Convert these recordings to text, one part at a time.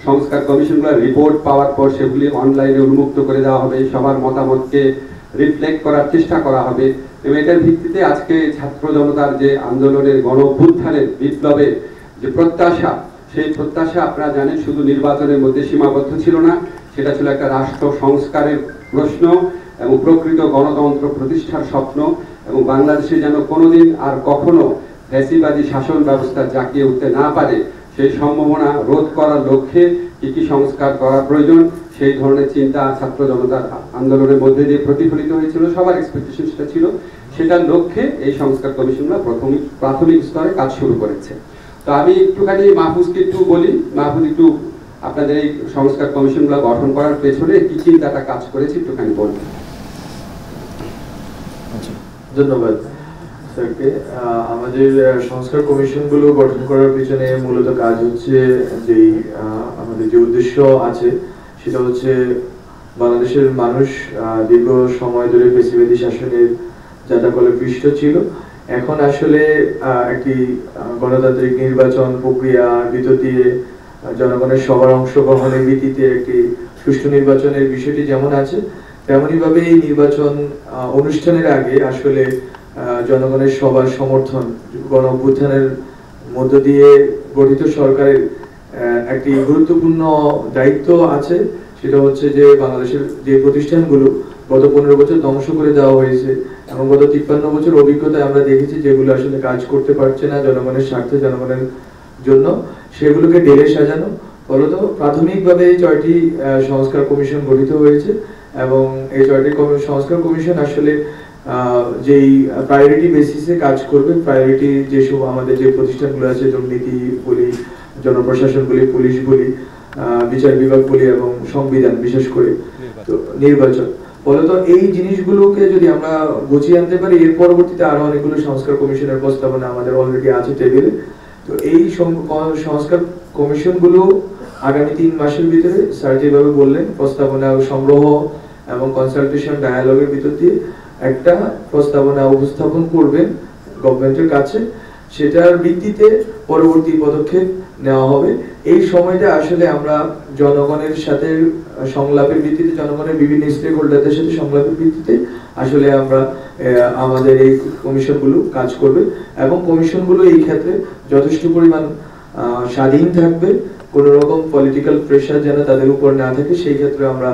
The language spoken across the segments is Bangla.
সংস্কার কমিশনগুলোর রিপোর্ট পাওয়ার পর সেগুলি অনলাইনে উন্মুক্ত করে দেওয়া হবে, সবার মতামতকে রিফ্লেক্ট করার চেষ্টা করা হবে এবং এটার ভিত্তিতে আজকে ছাত্র জনতার যে আন্দোলনের গণ অভ্যুত্থানের বিপ্লবের যে প্রত্যাশা, সেই প্রত্যাশা আপনারা জানেন শুধু নির্বাচনের মধ্যে সীমাবদ্ধ ছিল না, সেটা ছিল একটা রাষ্ট্র সংস্কারের প্রশ্ন এবং প্রকৃত গণতন্ত্র প্রতিষ্ঠার স্বপ্ন এবং বাংলাদেশে যেন কোনোদিন আর কখনো ফ্যাসিবাদী শাসন ব্যবস্থা জাঁকিয়ে উঠতে না পারে সেই সম্ভাবনা রোধ করার লক্ষ্যে কি কি সংস্কার করা প্রয়োজন সেই ধরনের চিন্তা ছাত্র জনতার আন্দোলনের মধ্যে দিয়ে প্রতিফলিত হয়েছিল, সবার এক্সপেকটেশন সেটা ছিল, সেটার লক্ষ্যে এই সংস্কার কমিশনরা প্রাথমিক স্তরে কাজ শুরু করেছে। তো আমি একটুখানি মাহফুজকে একটু বলি, মাহফুজ একটু আপনাদের এই সংস্কার কমিশনগুলো গঠন করার পেছনে কি চিন্তাটা কাজ করেছে একটুখানি বলবেন। ধন্যবাদ স্যারকে। আমাদের সংস্কার কমিশনগুলো গঠন করার পিছনে মূলত কাজ হচ্ছে যেই আমাদের যে উদ্দেশ্য আছে সেটা হচ্ছে বাংলাদেশের মানুষ দীর্ঘ সময় ধরে ফ্যাসিবাদী শাসনের যাতাকলে পৃষ্ঠ ছিল, এখন আসলে একটি গণতান্ত্রিক নির্বাচন প্রক্রিয়ার ভিতর দিয়ে জনগণের সবার অংশগ্রহণের ভিত্তিতে একটি সুষ্ঠু নির্বাচনের বিষয়টি যেমন আছে তেমনই ভাবে এই নির্বাচন অনুষ্ঠানের আগে আসলে জনগণের সবার সমর্থন, গণ অভ্যুত্থানের মধ্য দিয়ে গঠিত সরকারের একটি গুরুত্বপূর্ণ দায়িত্ব আছে, সেটা হচ্ছে যে বাংলাদেশের যে প্রতিষ্ঠানগুলো গত 15 বছর ধ্বংস করে দেওয়া হয়েছে এবং গত 53 বছর অভিজ্ঞতায় আমরা দেখেছি যেগুলো আসলে কাজ করতে পারছে না জনগণের স্বার্থে, জনগণের জন্য, সেগুলোকে ঢেলে সাজানো। ফলত প্রাথমিকভাবে এই 6টি সংস্কার কমিশন গঠিত হয়েছে এবং এই 6টি সংস্কার কমিশন আসলে যেই প্রায়োরিটি বেসিসে কাজ করবে, প্রায়োরিটি যেসব আমাদের যে প্রতিষ্ঠানগুলো আছে, দুর্নীতি বলি, জনপ্রশাসন বলি, পুলিশ বলি, বিচার বিভাগ বলি এবং সংবিধান, বিশেষ করে তো নির্বাচন, ফলত এই জিনিসগুলোকে যদি আমরা গুছিয়ে আনতে পারি, এর পরবর্তীতে আরো অনেকগুলো সংস্কার কমিশনের প্রস্তাবনা আমাদের অলরেডি আছে টেবিলে। তো এই সংস্কার কমিশনগুলো আগামী 3 মাসের ভিতরে স্যার যেভাবে বললেন প্রস্তাবনা সংগ্রহ এবং কনসালটেশন ডায়ালগের ভিতর দিয়ে একটা প্রস্তাবনা উপস্থাপন করবেন গভর্নমেন্টের কাছে, সেটার ভিত্তিতে পরবর্তী পদক্ষেপ নেওয়া হবে। এই সময়টা আসলে আমরা জনগণের সাথে সংলাপের ভিত্তিতে, জনগণের বিভিন্ন স্টেক হোল্ডারদের সাথে সংলাপের ভিত্তিতে আসলে আমরা আমাদের এই কমিশনগুলো কাজ করবে এবং কমিশনগুলো এই ক্ষেত্রে যথেষ্ট পরিমাণ স্বাধীন থাকবে, কোনো রকম পলিটিক্যাল প্রেশার যেন তাদের উপর না থাকে সেই ক্ষেত্রে আমরা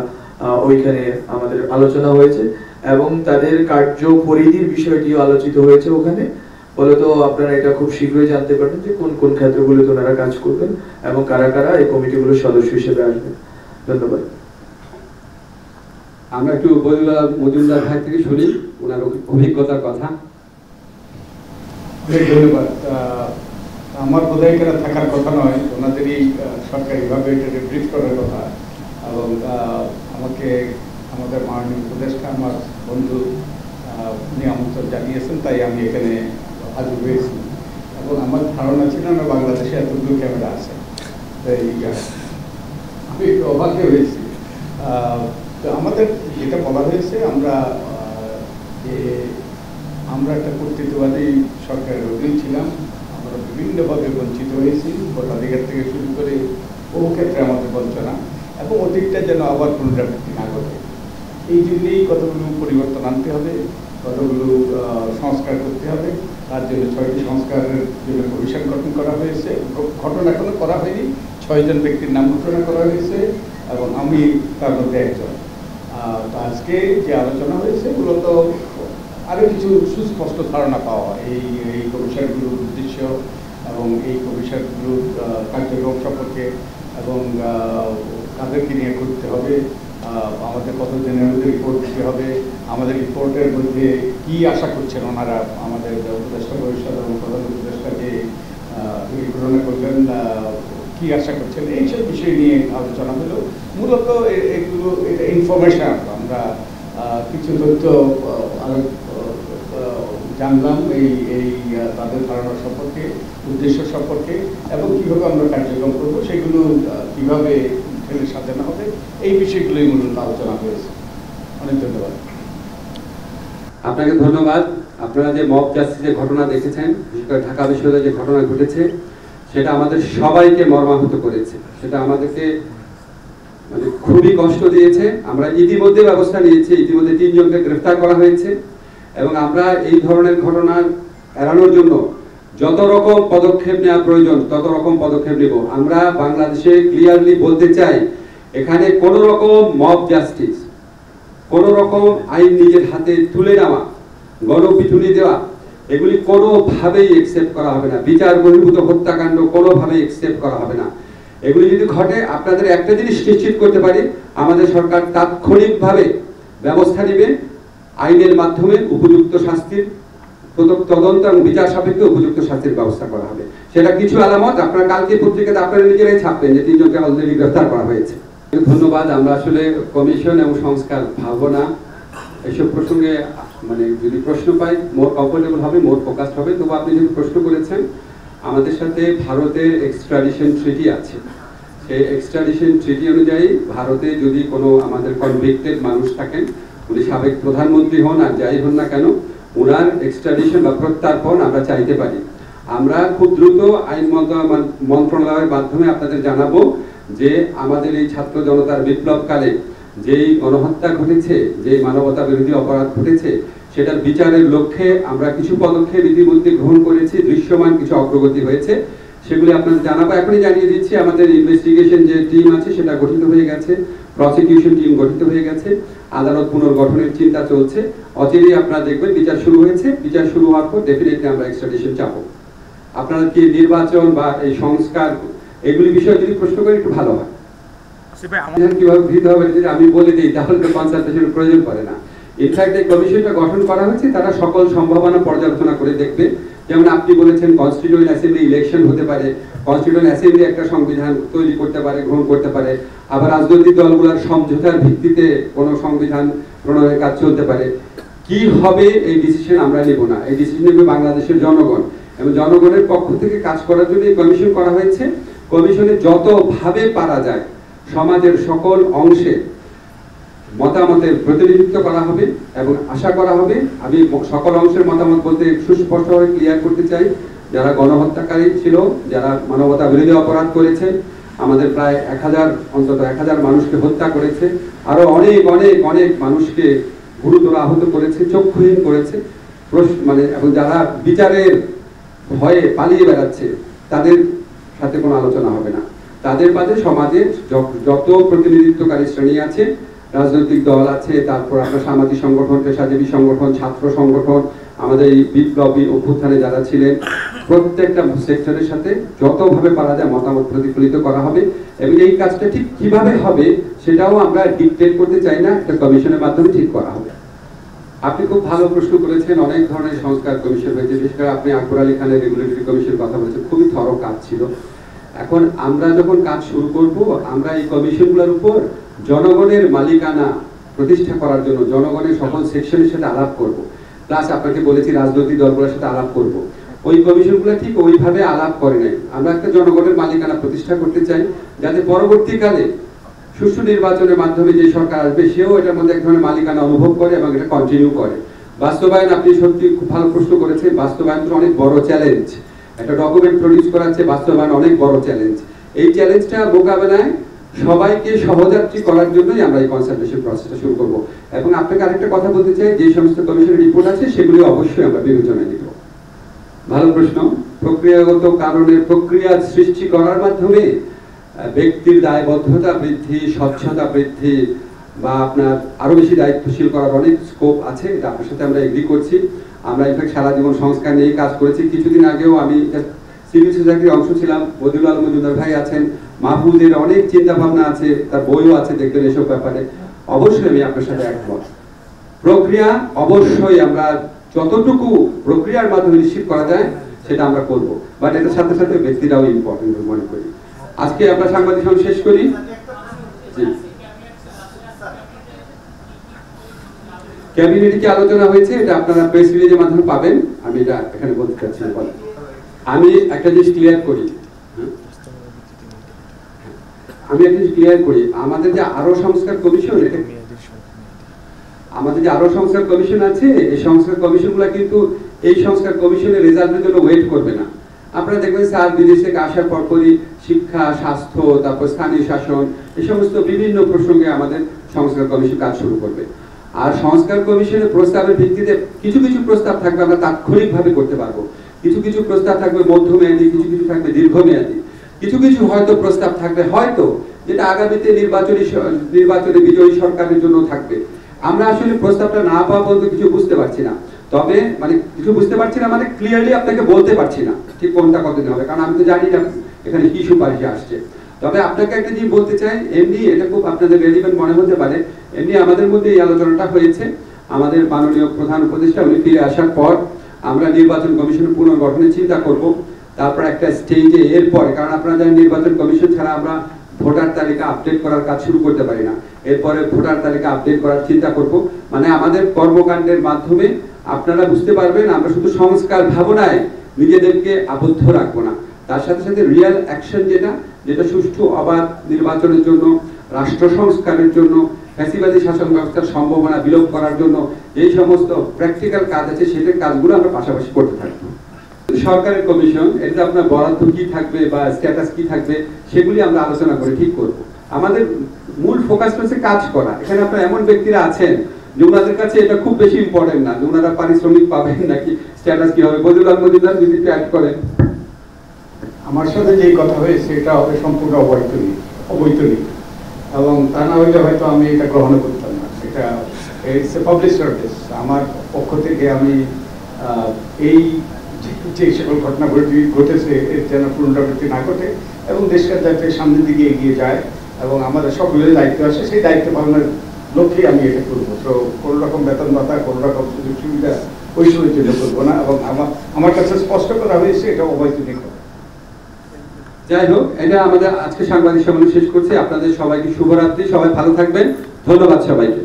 ওইখানে আমাদের আলোচনা হয়েছে এবং তাদের কার্য পরিধির বিষয়টিও আলোচিত হয়েছে ওখানে। ফলত আপনারা এটা খুব শীঘ্রই জানতে পারবেন যে কোন কোন ক্ষেত্রগুলোতে ওনারা কাজ করবেন এবং কারা কারা এই কমিটিগুলোর সদস্য হিসেবে আসবেন। ধন্যবাদ। আমরা একটু মজুমদার ভাই থেকে শুনি ওনার অভিজ্ঞতার কথা। ধন্যবাদ। আমার বোধহয় এখানে থাকার কথা নয়, ওনাদেরই সরকারিভাবে এটা ব্রিফ করার কথা এবং আমাকে আমাদের মাননীয় উপদেষ্টা আমার বন্ধু উনি আমন্ত্রণ জানিয়েছেন, তাই আমি এখানে হাজির হয়েছি এবং আমার ধারণা ছিল না বাংলাদেশে এতগুলো ক্যামেরা আছে, তাই আমি একটু অবাকই হয়েছি। তো আমাদের যেটা বলা হয়েছে আমরা একটা কর্তৃত্ববাদী সরকারের অধীন ছিলাম, আমরা বিভিন্নভাবে বঞ্চিত হয়েছি, ভোটাধিকার থেকে শুরু করে বহু ক্ষেত্রে আমাদের বঞ্চনা এবং অতীতটা যেন আবার পুনরাবৃত্তি না ঘটে, এই জন্যেই কতগুলো পরিবর্তন আনতে হবে, কতগুলো সংস্কার করতে হবে। তার জন্য 6টি সংস্কারের জন্য কমিশন গঠন করা হয়েছে, ঘটনা এখনো করা হয়নি, 6 জন ব্যক্তির নাম ঘোষণা করা হয়েছে এবং আমি তার মধ্যে একজন। আজকে যে আলোচনা হয়েছে মূলত আরও কিছু সুস্পষ্ট ধারণা পাওয়া এই কমিশনগুলোর উদ্দেশ্য এবং এই কমিশনগুলোর কার্যক্রম সম্পর্কে এবং কাদেরকে নিয়ে করতে হবে, আমাদের কতদিনের মধ্যে রিপোর্ট দিতে হবে, আমাদের রিপোর্টের মধ্যে কী আশা করছেন ওনারা, আমাদের উপদেষ্টা পরিষদ এবং প্রধান উপদেষ্টা যে গ্রহণ করলেন কী আশা করছেন, এইসব বিষয় নিয়ে আলোচনা হলো। মূলত এগুলো এটা ইনফরমেশন, আমরা কিছু তথ্য জানলাম এই তাদের ধারণা সম্পর্কে, উদ্দেশ্য সম্পর্কে এবং কীভাবে আমরা কার্যক্রম করবো, সেগুলো কীভাবে ঠেলে সাজানো হবে, এই বিষয়গুলোই মূলত আলোচনা হয়েছে। অনেক ধন্যবাদ। আপনাকে ধন্যবাদ। আপনারা যে মব জাস্টিসের ঘটনা দেখেছেন, বিশেষ করে ঢাকা বিশ্ববিদ্যালয়ে যে ঘটনা ঘটেছে, সেটা আমাদের সবাইকে মর্মাহত করেছে, সেটা আমাদেরকে মানে খুবই কষ্ট দিয়েছে। আমরা ইতিমধ্যে ব্যবস্থা নিয়েছি, ইতিমধ্যে 3 জনকে গ্রেফতার করা হয়েছে এবং আমরা এই ধরনের ঘটনা এড়ানোর জন্য যত রকম পদক্ষেপ নেওয়া প্রয়োজন তত রকম পদক্ষেপ নেব। আমরা বাংলাদেশে ক্লিয়ারলি বলতে চাই, এখানে কোনো রকম মব জাস্টিস, কোনো রকম আইন নিজের হাতে তুলে নেওয়া, গণপিটুনি দেওয়া, এগুলি কোনোভাবেই একসেপ্ট করা হবে না। বিচার বহির্ভূত হত্যাকাণ্ড কোনোভাবেই একসেপ্ট করা হবে না। এগুলি যদি ঘটে, আপনাদের একটা জিনিস নিশ্চিত করতে পারি, আমাদের সরকার তাৎক্ষণিকভাবে ব্যবস্থা নেবে, আইনের মাধ্যমে উপযুক্ত শাস্তির তদন্ত এবং বিচার সাপেক্ষে উপযুক্ত শাস্তির ব্যবস্থা করা হবে। সেটা কিছু আলামত আপনারা কালকে পত্রিকাতে আপনারা নিজেরাই ছাপবেন যে 3 জনকে অলরেডি গ্রেফতার করা হয়েছে। ধন্যবাদ। আমরা আসলে কমিশন এবং সংস্কার ভাববো না, এসব প্রসঙ্গে মানে যদি প্রশ্ন পাই মোর কমফোর্টেবল হবে, মোর ফোকাসড হবে। তবু আপনি যদি প্রশ্ন করেছেন, আমাদের সাথে ভারতের এক্সট্রাডিশন ট্রিটি আছে। সেই এক্সট্রাডিশন ট্রিটি অনুযায়ী ভারতে যদি কোনো আমাদের কনভিক্টেড মানুষ থাকেন, উনি সাবেক প্রধানমন্ত্রী হন আর যাই হন না কেন, ওনার এক্সট্রাডিশন বা প্রত্যার্পণ আমরা চাইতে পারি। আমরা খুব দ্রুত আইন মন্ত্রণালয়ের মাধ্যমে আপনাদের জানাবো যে আমাদের এই ছাত্র জনতার বিপ্লবকালে যেই গণহত্যা ঘটেছে, যে মানবতা বিরোধী অপরাধ ঘটেছে, সেটার বিচারের লক্ষ্যে আমরা কিছু পদক্ষেপ ইতিমধ্যে গ্রহণ করেছি, দৃশ্যমান কিছু অগ্রগতি হয়েছে, সেগুলি আপনাদের জানাবো। এখনই জানিয়ে দিচ্ছি, আমাদের ইনভেস্টিগেশন যে টিম আছে সেটা গঠিত হয়ে গেছে, প্রসিকিউশন টিম গঠিত হয়ে গেছে, আদালত পুনর্গঠনের চিন্তা চলছে। অচিরেই আপনারা দেখবেন বিচার শুরু হয়েছে। বিচার শুরু হওয়ার পর ডেফিনেটলি আমরা এক্সট্রাডিশন চাবো। আপনারা কি নির্বাচন বা এই সংস্কার এগুলি বিষয়ে যদি প্রশ্ন করেন একটু ভালো হয়। কিভাবে ভিড় হবে যদি আমি বলে দিই, তাহলে তো কনসালটেশনের প্রয়োজন পড়ে না। ইনফ্যাক্ট এই কমিশনটা গঠন করা হয়েছে, তারা সকল সম্ভাবনা পর্যালোচনা করে দেখবে। যেমন আপনি বলেছেন কনস্টিটিউয়েন্ট অ্যাসেম্বলি ইলেকশন হতে পারে, কনস্টিটিউয়েন্ট অ্যাসেম্বলি একটা সংবিধান তৈরি করতে পারে, গ্রহণ করতে পারে, আবার রাজনৈতিক দলগুলোর সমঝোতার ভিত্তিতে কোনো সংবিধান প্রণয়নের কাজ চলতে পারে। কি হবে এই ডিসিশন আমরা নেব না, এই ডিসিশন নেবে বাংলাদেশের জনগণ এবং জনগণের পক্ষ থেকে কাজ করার জন্য এই কমিশন করা হয়েছে। কমিশনে যতভাবে পারা যায় সমাজের সকল অংশে মতামতের প্রতিনিধিত্ব করা হবে এবং আশা করা হবে, আমি সকল অংশের মতামত বলতে সুস্পষ্টভাবে ক্লিয়ার করতে চাই, যারা গণহত্যাকারী ছিল, যারা মানবতা বিরোধী অপরাধ করেছে, আমাদের প্রায় 1000 অন্তত 1000 মানুষকে হত্যা করেছে, আরো অনেক অনেক অনেক মানুষকে গুরুতর আহত করেছে, চক্ষুহীন করেছে, মানে এবং যারা বিচারের ভয়ে পালিয়ে বেড়াচ্ছে, তাদের সাথে কোনো আলোচনা হবে না। তাদের বাদে সমাজে যত প্রতিনিধিত্বকারী শ্রেণী আছে, রাজনৈতিক দল আছে, তারপর আপনার সামাজিক সংগঠন, পেশাজীবী সংগঠন, ছাত্র সংগঠন, আমাদের এই বিপ্লবী অভ্যুত্থানে যারা ছিলেন, প্রত্যেকটা সেক্টরের সাথে যতভাবে পারা যায় মতামত প্রতিফলিত করা হবে এবং এই কাজটা ঠিক কিভাবে হবে সেটাও আমরা ডিকটেট করতে চাই না, একটা কমিশনের মাধ্যমে ঠিক করা হবে। আপনি খুব ভালো প্রশ্ন করেছেন। অনেক ধরনের সংস্কার কমিশন হয়েছে, বিশেষ করে আপনি আকবর আলী খানের রেগুলেটরি কমিশনের কথা বলেছেন, খুবই থরো কাজ ছিল। এখন আমরা যখন কাজ শুরু করব, আমরা এই কমিশনগুলোর উপর জনগণের মালিকানা প্রতিষ্ঠা করার জন্য জনগণের সকল সেকশনের সাথে আলাপ করব, প্লাস আপনাকে বলেছি রাজনৈতিক দলগুলোর সাথে আলাপ করব। ওই কমিশনগুলো ঠিক ওইভাবে আলাপ করে নাই। আমরা একটা জনগণের মালিকানা প্রতিষ্ঠা করতে চাই, যাতে পরবর্তীকালে সুষ্ঠু নির্বাচনের মাধ্যমে যে সরকার আসবে সেও এটার মধ্যে এক ধরনের মালিকানা অনুভব করে এবং এটা কন্টিনিউ করে। বাস্তবায়ন, আপনি সত্যি খুব ভালো প্রশ্ন করেছেন। বাস্তবায়ন তো অনেক বড় চ্যালেঞ্জ, একটা ডকুমেন্ট প্রডিউস করা হচ্ছে, বাস্তবায়ন অনেক বড় চ্যালেঞ্জ। এই চ্যালেঞ্জটা মোকাবেলায় সবাইকে সহযাত্রী করার জন্যই আমরা এই কনসালটেশন প্রসেসটা শুরু করব। এবং আপনাকে আরেকটা কথা বলতে চাই, যে সমস্ত কমিশনের রিপোর্ট আছে সেগুলি অবশ্যই আমরা বিবেচনায় নিব। ভালো প্রশ্ন। প্রক্রিয়াগত কারণে প্রক্রিয়া সৃষ্টি করার মাধ্যমে ব্যক্তির দায়বদ্ধতা বৃদ্ধি, স্বচ্ছতা বৃদ্ধি বা আপনার আরো বেশি দায়িত্বশীল করার অনেক স্কোপ আছে, এটা আপনার সাথে আমরা এগ্রি করছি। আমরা ইনফ্যাক্ট সারা জীবন সংস্কার নিয়ে কাজ করেছি। কিছুদিন আগেও আমি সিভিল সোসাইটির অংশ ছিলাম, বদিউল আলম মজুমদার ভাই আছেন, মাহফুজের অনেক চিন্তা ভাবনা আছে, তার বইও আছে, দেখবেন এসব ব্যাপারে। অবশ্যই আমি আপনার সাথে একমত। প্রক্রিয়া অবশ্যই আমরা যতটুকু প্রক্রিয়ার মাধ্যমে নিশ্চিত করা যায় সেটা আমরা করব, বাট এটার সাথে সাথে ব্যক্তিরাও ইম্পর্টেন্ট মনে করি। আজকে আমরা সাংবাদিক সম্মেলন শেষ করি। ক্যাবিনেটে কি আলোচনা হয়েছে এটা আপনারা প্রেস রিলিজের মাধ্যমে পাবেন, আমি এটা এখানে বলতে চাচ্ছি না। আমি একটা জিনিস ক্লিয়ার করি, আমাদের যে আরো সংস্কার কমিশন, আমাদের যে আরো সংস্কার কমিশন আছে, এই সংস্কার কমিশনগুলো কিন্তু এই সংস্কার কমিশনের রেজাল্টের জন্য ওয়েট করবে না। আপনারা দেখবেন স্যার বিদেশ থেকে আসার পরপরই শিক্ষা, স্বাস্থ্য, তারপর স্থানীয় শাসন, এই সমস্ত বিভিন্ন প্রসঙ্গে আমাদের সংস্কার কমিশন কাজ শুরু করবে। আর সংস্কার কমিশনের প্রস্তাবের ভিত্তিতে কিছু কিছু প্রস্তাব থাকবে আমরা তাৎক্ষণিকভাবে করতে পারবো, কিছু কিছু প্রস্তাব থাকবে মধ্যমেয়াদী, কিছু কিছু থাকবে দীর্ঘমেয়াদী, কিছু কিছু হয়তো প্রস্তাব থাকবে হয়তো যেটা আগামীতে নির্বাচনে বিজয়ী সরকারের জন্য থাকবে। আমরা আসলে প্রস্তাবটা না পাওয়া পর্যন্ত কিছু বুঝতে পারছি না, তবে মানে কিছু বুঝতে পারছি না মানে ক্লিয়ারলি আপনাকে বলতে পারছি না ঠিক কোনটা কতদিন হবে, কারণ আমি তো জানি না এখানে কি সুপারিশে আসছে। তবে আপনাকে একটা জিনিস বলতে চাই, এমনি এটা খুব আপনাদের রেলিভেন্ট মনে হতে পারে, এমনি আমাদের মধ্যে এই আলোচনাটা হয়েছে। আমাদের মাননীয় প্রধান উপদেষ্টা উনি ফিরে আসার পর আমরা নির্বাচন কমিশন পুনর্গঠনের চিন্তা করব। তারপর একটা স্টেজে এরপরে, কারণ আপনারা জানেন নির্বাচন কমিশন ছাড়া আমরা ভোটার তালিকা আপডেট করার কাজ শুরু করতে পারি না, এরপরে ভোটার তালিকা আপডেট করার চিন্তা করব। মানে আমাদের কর্মকাণ্ডের মাধ্যমে আপনারা বুঝতে পারবেন আমরা শুধু সংস্কার ভাবনায় নিজেদেরকে আবদ্ধ রাখবো না, তার সাথে সাথে রিয়েল অ্যাকশন যেটা সুষ্ঠু অবাধ নির্বাচনের জন্য, রাষ্ট্র সংস্কারের জন্য, ফ্যাসিবাদী শাসন ব্যবস্থার সম্ভাবনা বিলোপ করার জন্য এই সমস্ত প্র্যাকটিক্যাল কাজ আছে সেটার কাজগুলো আমরা পাশাপাশি করতে থাকবো। সরকারের কমিশন এটাতে আপনার বরাদ্দ কি থাকবে বা স্ট্যাটাস কি থাকবে সেগুলি আমরা আলোচনা করে ঠিক করব। আমাদের মূল ফোকাস হচ্ছে কাজ করা। এখানে আপনার এমন ব্যক্তিরা আছেন যে ওনাদের কাছে এটা খুব বেশি ইম্পর্টেন্ট না যে ওনারা পারিশ্রমিক পাবেন নাকি স্ট্যাটাস কি হবে। বদিউল আহমদুল্লাহ যদি অ্যাড করেন। আমার সাথে যে কথা হয়েছে এটা হবে সম্পূর্ণ অবৈতনিক এবং তা না হইলে হয়তো আমি এটা গ্রহণ করতাম না। এটা ইটস এ পাবলিক সার্ভিস। আমার পক্ষ থেকে আমি এই যে সকল ঘটনা ঘটেছে এর যেন পুনরাবৃত্তি না ঘটে এবং দেশকে যাতে সামনের দিকে এগিয়ে যায় এবং আমাদের সকলের দায়িত্ব আছে, সেই দায়িত্ব পালনের লক্ষ্যে আমি এটা করবো। তো কোনো রকম বেতন ভাতা, কোনো রকম সুযোগ সুবিধা ওই সময়ের জন্য করবো না এবং আমার কাছে স্পষ্ট করা হয়েছে এটা অবৈতনিক হবে। যাই হোক, এটা আমাদের আজকে সাংবাদিক সম্মেলন শেষ করছি। আপনাদের সবাইকে শুভরাত্রি, সবাই ভালো থাকবেন, ধন্যবাদ সবাইকে।